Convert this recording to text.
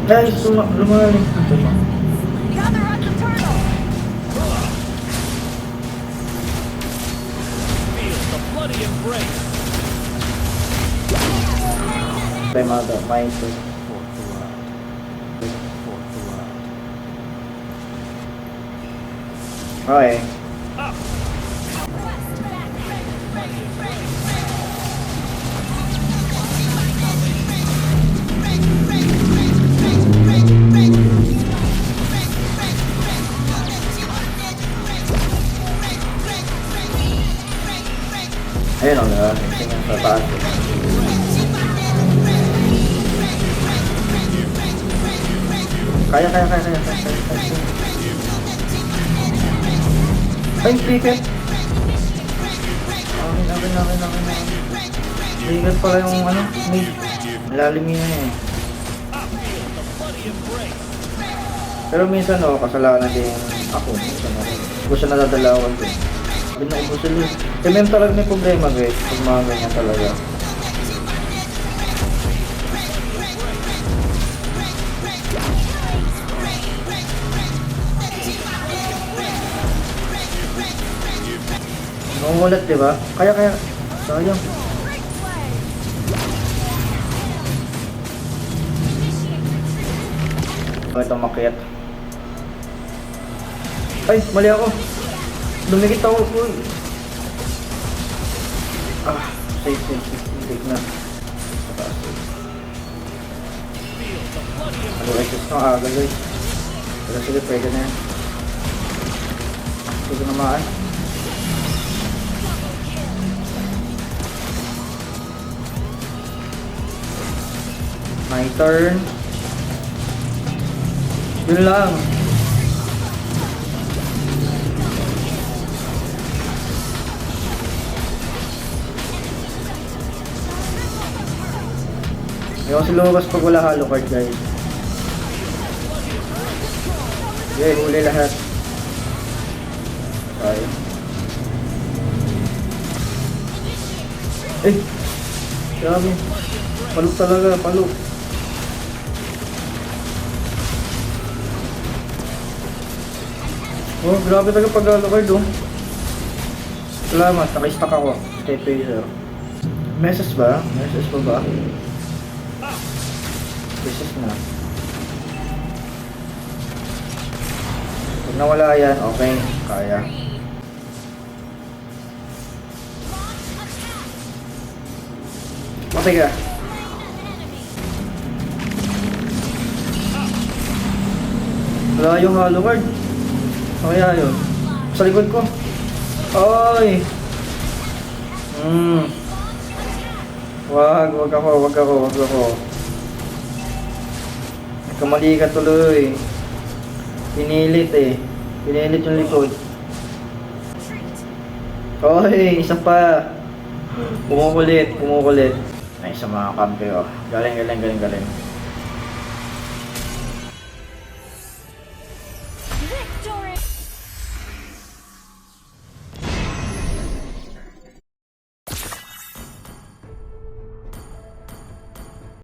Guys, lumalim dito ba? Gather at the turtle. Feel the bloody embrace. May mga may ito. Okay. Ayun o, diba? Tingnan sa taas. Kaya. Ay, cricket! Okay. Cricket pala yung ano, mid. Malalim yun eh. Pero minsan kasalanan din ako. Minsan ako siya nadadalawan din. Binuubo sila. Eh, meron talaga may problema guys. Pag mga ganyan talaga. Nangungulat diba? Kaya. Sayang. Ito makiat. Ay, mali ako. Dumikit ako. Uy. Safe. Take na. Ano guys, no aga guys. Pero sige, pwede na yan. Sige naman. My turn. Yun lang. Ayaw si lumabas pag wala halo card guys. Okay, huli lahat. Sayang. Grabe. Palok talaga, palok. Oh, grabe talaga pag halo card oh. Salamat, naka-stack ako. Stay Phaser. Message ba? Message pa ba? Message na. Pag nawala yan, okay. Kaya. Matay ka. Wala yung halo card. Kaya yun. Sa likod ko. Oy! Wag ako. Nagkamali ka tuloy. Pinilit yung likod. Oy! Isa pa. Kumukulit. Ay, sa mga kampi oh. Galing.